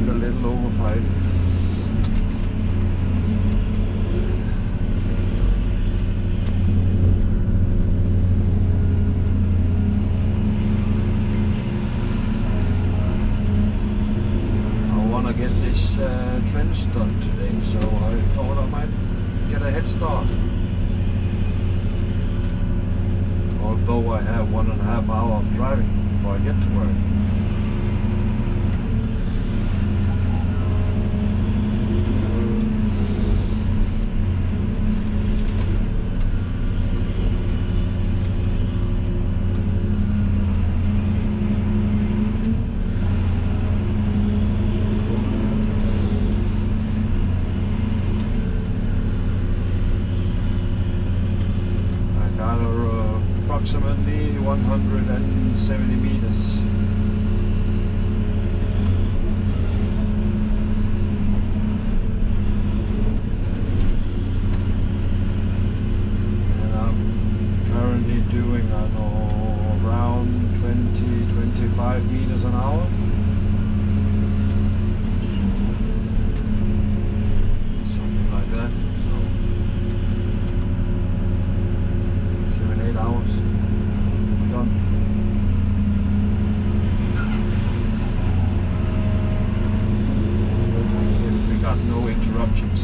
just a little over 5. Get this trench done today, so I thought I might get a head start. Although I have 1.5 hours of driving before I get to work. Approximately 170 meters. And I'm currently doing, I don't know, around 20-25 meters an hour. Something like that. So 7-8 hours. We got no interruptions.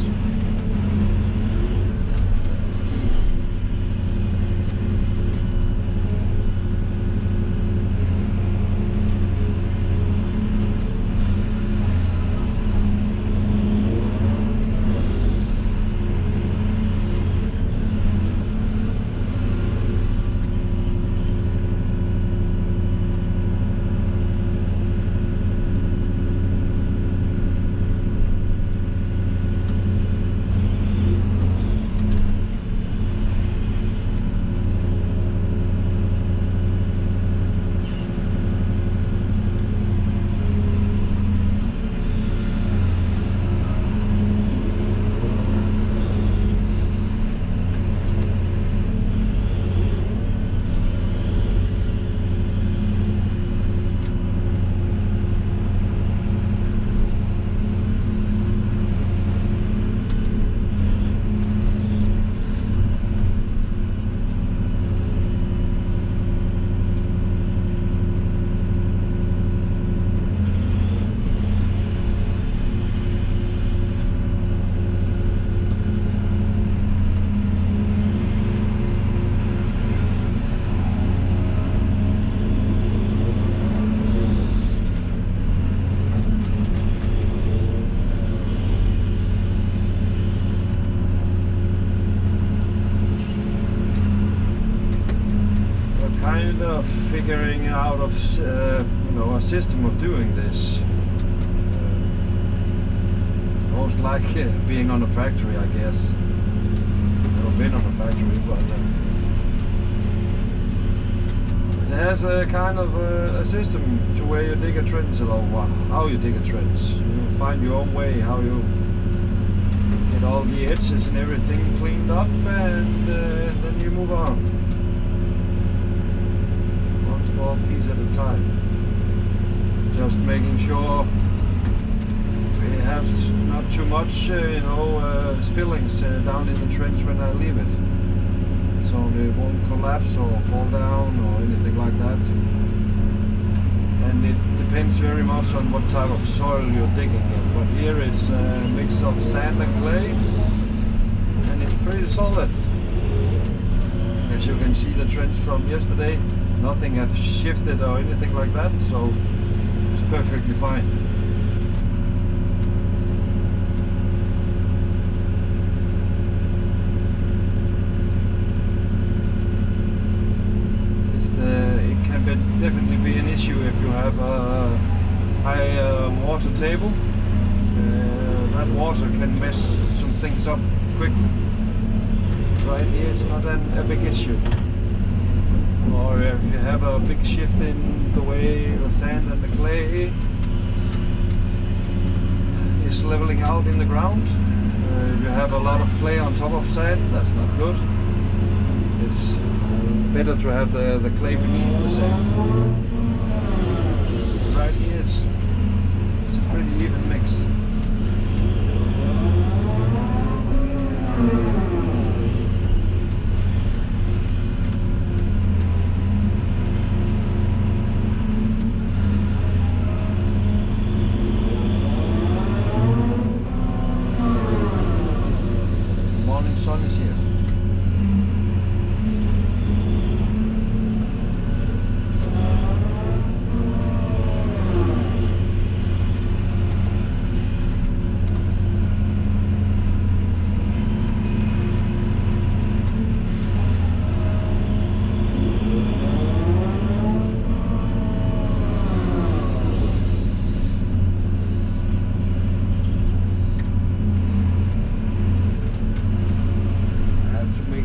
Kind of figuring out of a system of doing this. It's most like being on a factory, I guess. Never been on a factory, but it has a kind of a system to where you dig a trench, or how you dig a trench. You find your own way, how you get all the edges and everything cleaned up, and then you move on. Small piece at a time. Just making sure we have not too much, spillings down in the trench when I leave it, so it won't collapse or fall down or anything like that. And it depends very much on what type of soil you're digging in. But here it's a mix of sand and clay, and it's pretty solid. As you can see, the trench from yesterday, nothing has shifted or anything like that, so it's perfectly fine. It can definitely be an issue if you have a high water table. That water can mess some things up quickly. Right here it's not a big issue. Or if you have a big shift in the way the sand and the clay is leveling out in the ground. If you have a lot of clay on top of sand, that's not good. It's better to have the clay beneath the sand. Right here it's a pretty even mix. Morning sun is here.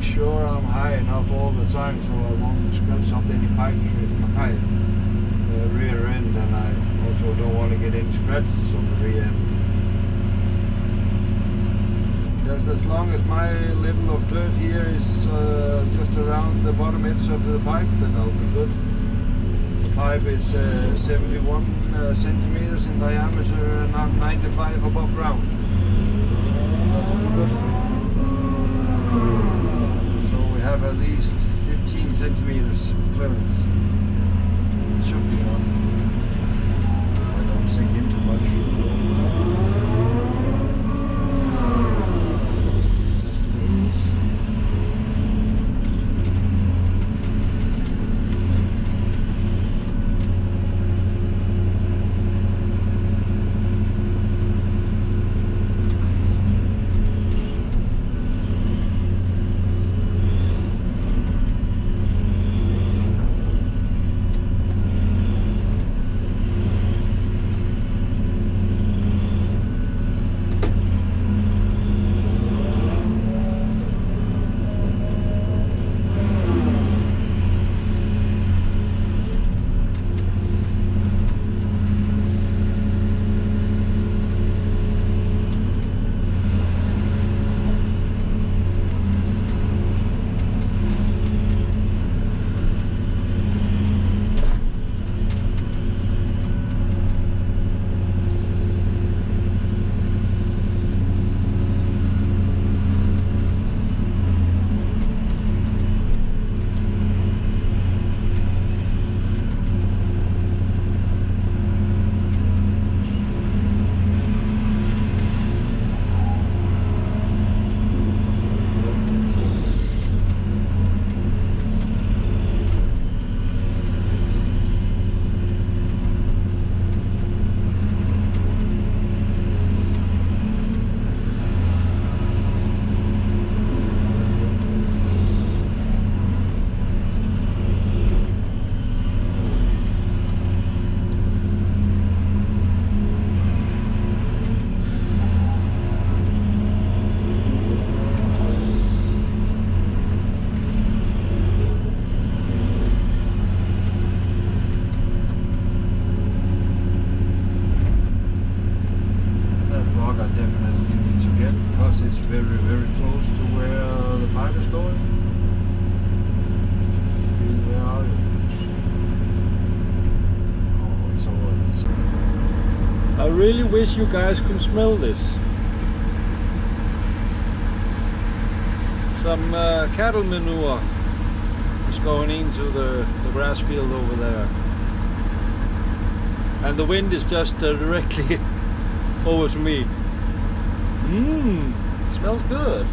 Sure I'm high enough all the time so I won't scratch up any pipes with my rear end, and I also don't want to get any scratches on the rear end. Just as long as my level of dirt here is just around the bottom edge of the pipe, then I'll be good. The pipe is 71 centimeters in diameter and I'm 95 above ground. That'll be good. Have at least 15 centimeters of clearance. It should be enough if I don't sink in too much. It's just the way it is. Very close to where the pipe is going. Feel where are you? Oh, it's over. I really wish you guys could smell this. Some cattle manure is going into the grass field over there. And the wind is just directly over to me. Smells good.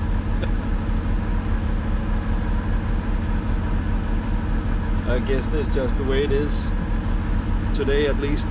I guess that's just the way it is today, at least.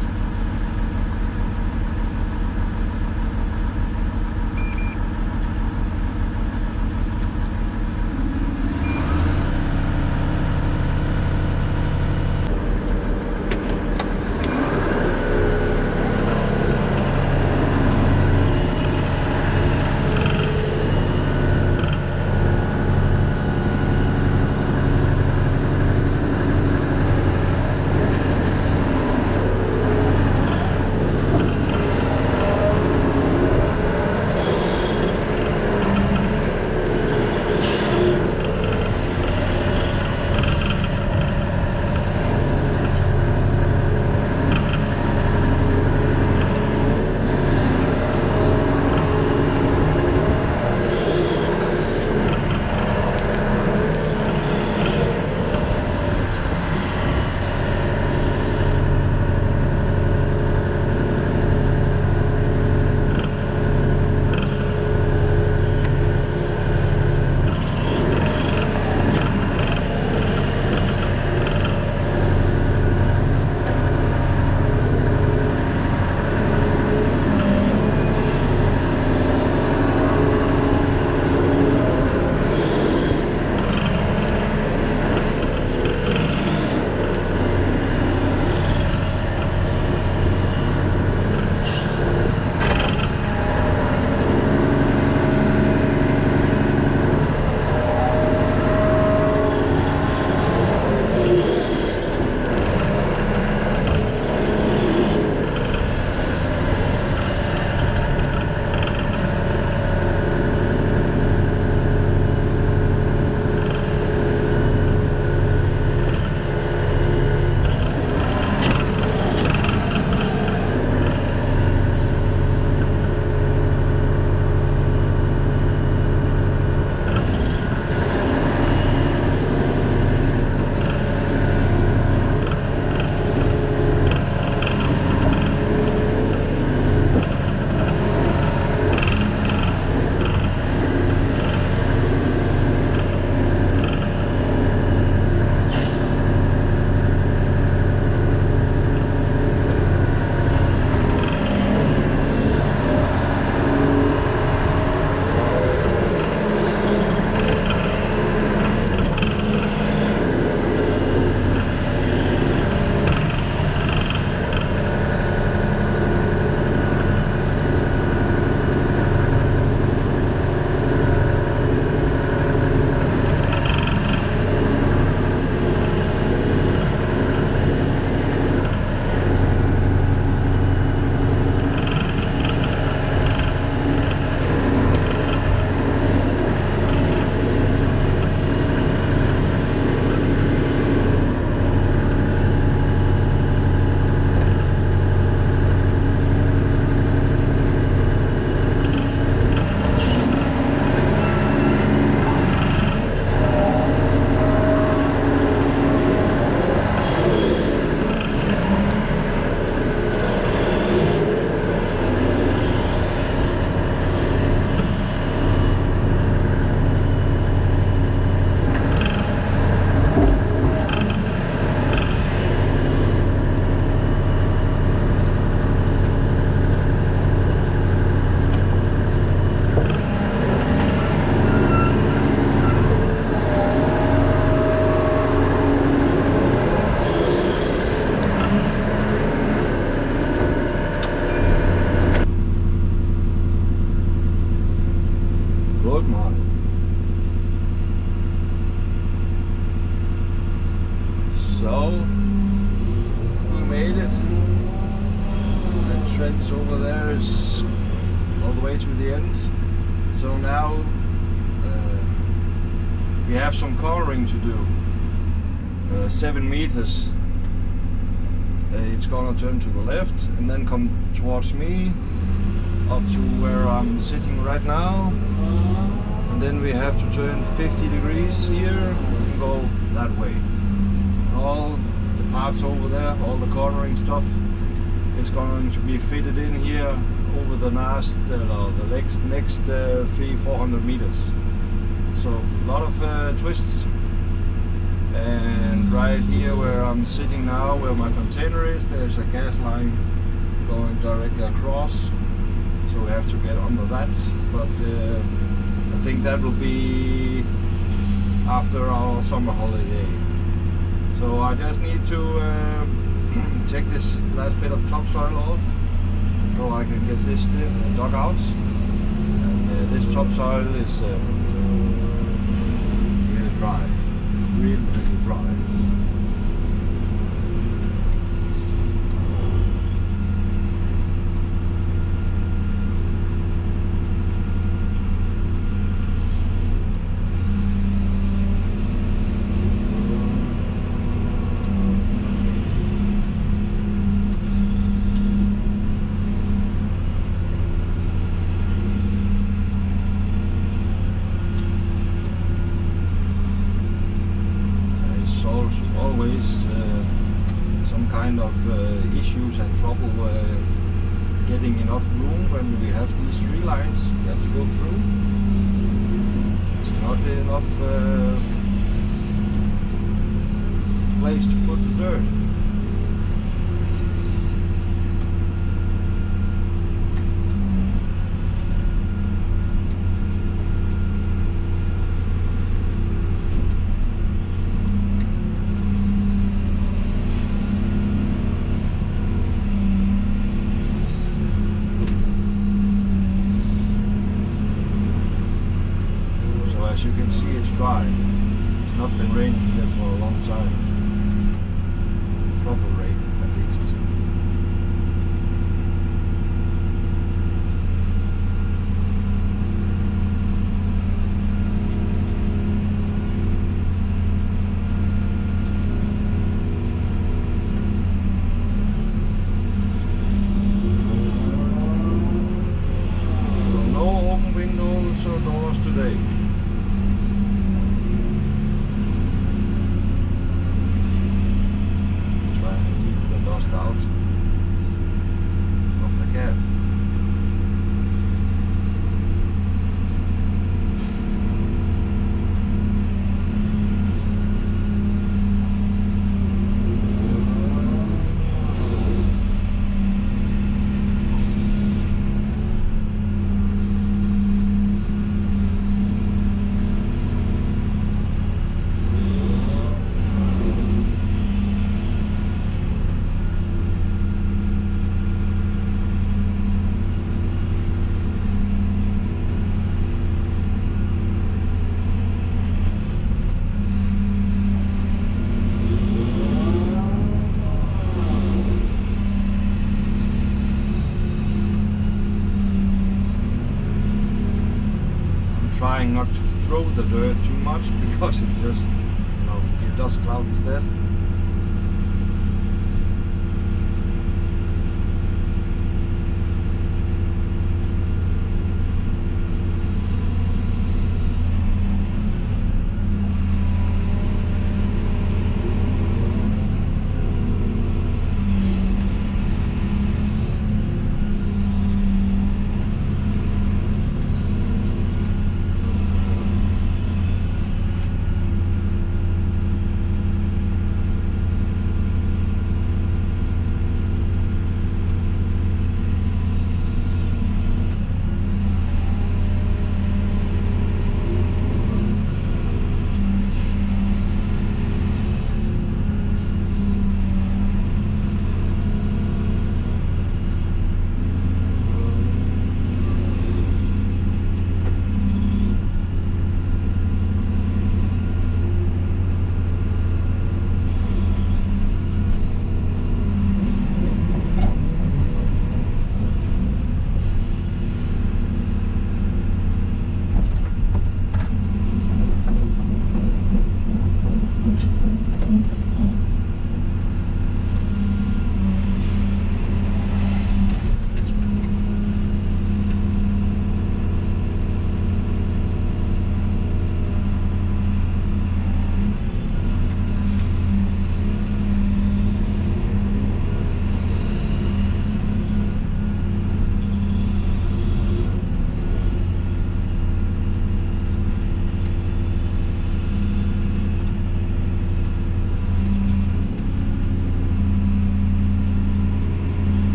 So we made it. That trench over there is all the way to the end. So now we have some coloring to do. 7 meters. It's gonna turn to the left and then come towards me up to where I'm sitting right now, and then we have to turn 50 degrees here and go that way. All the parts over there, all the cornering stuff is going to be fitted in here over the next 300-400 meters. So a lot of twists. And right here where I'm sitting now, where my container is, there's a gas line going directly across, so we have to get under that, but I think that will be after our summer holiday. So I just need to take this last bit of topsoil off so I can get this dug out. And this topsoil is really dry. Really dry. Always some kind of issues and trouble getting enough room when we have these tree lines we have to go through. It's not enough place to put the dirt. As you can see, it's dry. It's not been raining here for a long time. Proper rain, at least. So no open windows or doors today. Out of the cab. Trying not to throw the dirt too much because it just, it does cloud instead.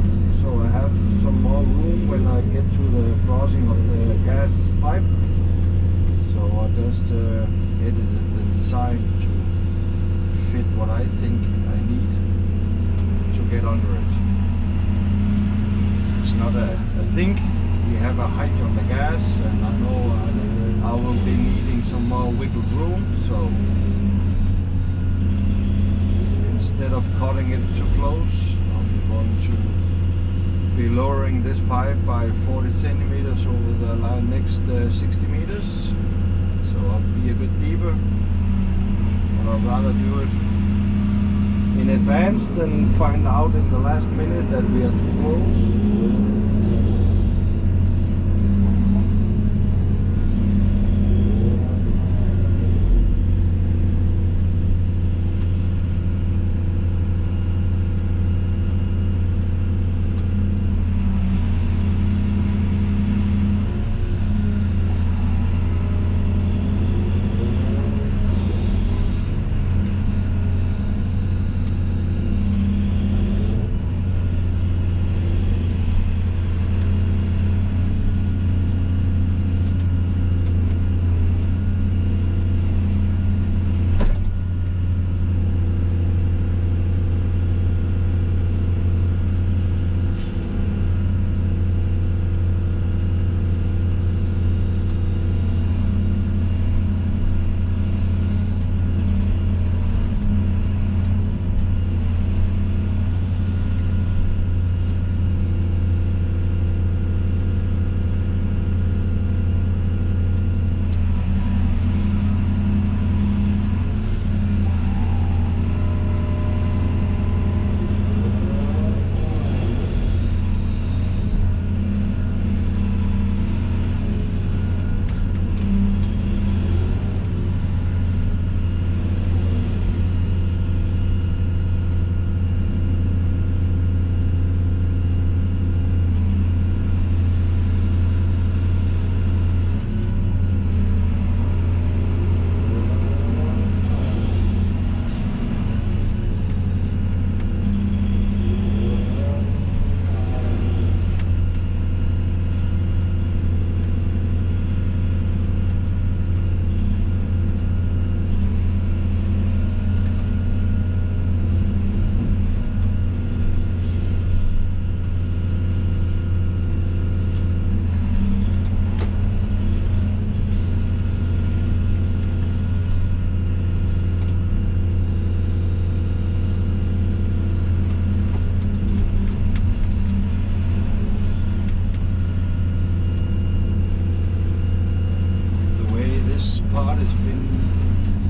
here, so I have some more room when I get to the crossing of the gas pipe. So I just edited the design to fit what I think I need to get under it. It's not I think we have a height on the gas, and I know I will be needing some more wiggle room, so instead of cutting it too close, I'm going to be lowering this pipe by 40 centimeters over the next 60 meters, so I'll be a bit deeper, but I'd rather do it in advance than find out in the last minute that we are too close.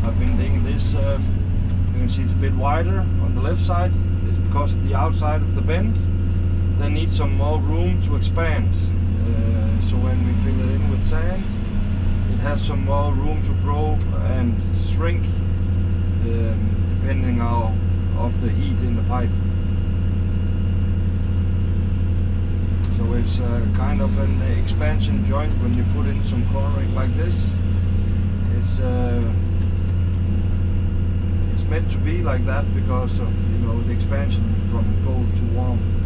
I've been digging this, you can see it's a bit wider on the left side. It's because of the outside of the bend. They need some more room to expand. So when we fill it in with sand, it has some more room to grow and shrink, depending of the heat in the pipe. So it's kind of an expansion joint when you put in some cornering like this. It's meant to be like that because of, you know, the expansion from cold to warm.